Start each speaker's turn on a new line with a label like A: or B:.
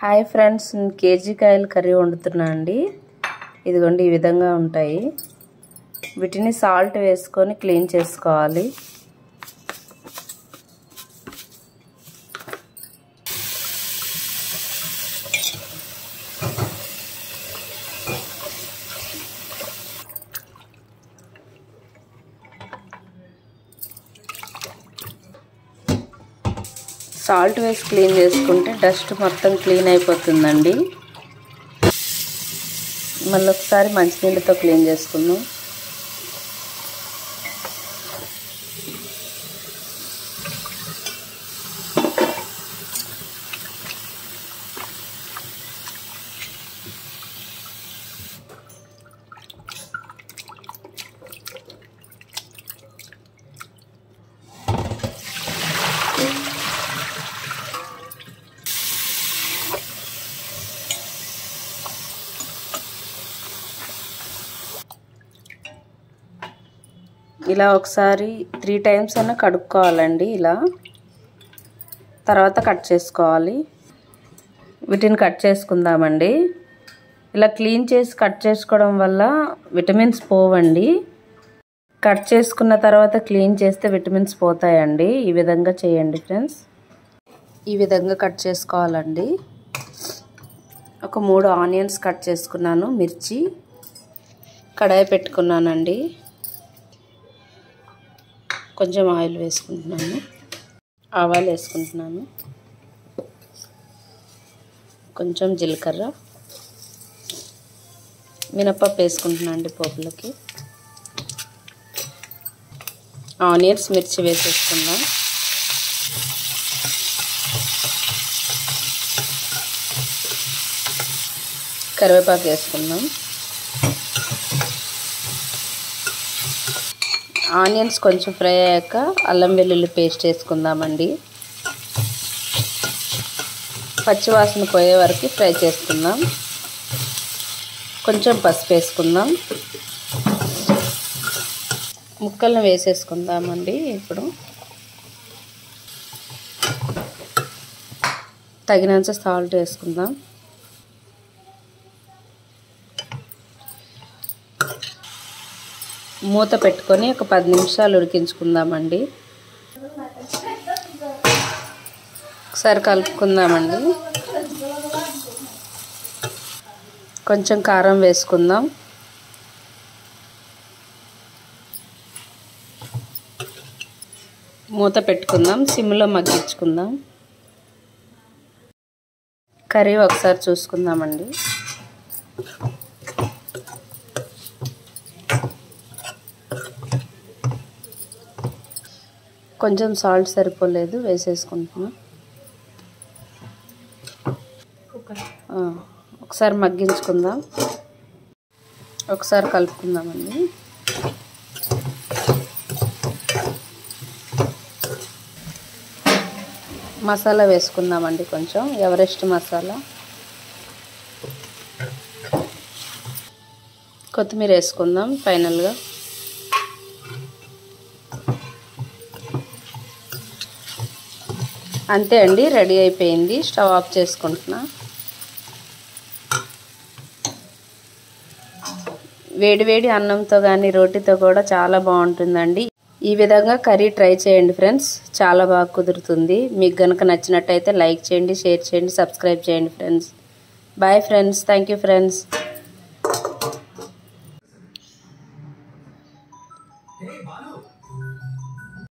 A: Hi friends, నేను KG కాయల curry వండుతున్నా అండి. ఇదిగోండి, ఈ విధంగా ఉంటాయి. వీటిని సాల్ట్ వేసుకొని క్లీన్ చేసుకోవాలి. సాల్ట్ వేసి క్లీన్ చేసుకుంటే డస్ట్ మొత్తం క్లీన్ అయిపోతుందండి. మళ్ళీ ఒకసారి మంచినీళ్ళతో క్లీన్ చేసుకుందాం. ఇలా ఒకసారి 3 టైమ్స్ అయినా కడుక్కోవాలండి. ఇలా తర్వాత కట్ చేసుకోవాలి. వీటిని కట్ చేసుకుందామండి. ఇలా క్లీన్ చేసి కట్ చేసుకోవడం వల్ల విటమిన్స్ పోవండి. కట్ చేసుకున్న తర్వాత క్లీన్ చేస్తే విటమిన్స్ పోతాయండి. ఈ విధంగా చేయండి ఫ్రెండ్స్. ఈ విధంగా కట్ చేసుకోవాలండి. ఒక 3 ఆనియన్స్ కట్ చేసుకున్నాను. మిర్చి, కడాయి పెట్టుకున్నానండి. కొంచెం ఆయిల్ వేసుకుంటున్నాను. ఆవాలు వేసుకుంటున్నాను. కొంచెం జీలకర్ర, మినపప్పు వేసుకుంటున్నాను అండి పోపులకి. ఆనియన్స్, మిర్చి వేసేసుకుందాం. కరివేపాకు వేసుకుందాం. ఆనియన్స్ కొంచెం ఫ్రై అయ్యాక అల్లం వెల్లుల్లి పేస్ట్ వేసుకుందామండి. పచ్చివాసన పోయే వరకు ఫ్రై చేసుకుందాం. కొంచెం పసుపు వేసుకుందాం. ముక్కలను వేసేసుకుందామండి. ఇప్పుడు తగినంత సాల్ట్ వేసుకుందాం. మూత పెట్టుకొని ఒక 10 నిమిషాలు ఉడికించుకుందామండి. ఒకసారి కలుపుకుందామండి. కొంచెం కారం వేసుకుందాం. మూత పెట్టుకుందాం. సిమ్లో మగ్గించుకుందాం. కర్రీ ఒకసారి చూసుకుందామండి. కొంచెం సాల్ట్ సరిపోలేదు, వేసేసుకుంటున్నా. ఒకసారి మగ్గించుకుందాం. ఒకసారి కలుపుకుందామండి. మసాలా వేసుకుందామండి. కొంచెం ఎవరెస్ట్ మసాలా, కొత్తిమీర వేసుకుందాం ఫైనల్గా. అంతే అండి, రెడీ అయిపోయింది. స్టవ్ ఆఫ్ చేసుకుంటున్నా. వేడివేడి అన్నంతో కానీ రోటీతో కూడా చాలా బాగుంటుందండి. ఈ విధంగా కర్రీ ట్రై చేయండి ఫ్రెండ్స్, చాలా బాగా కుదురుతుంది. మీకు కనుక నచ్చినట్టయితే లైక్ చేయండి, షేర్ చేయండి, సబ్స్క్రైబ్ చేయండి friends. Bye friends. Thank you friends.
B: Hey, Balu.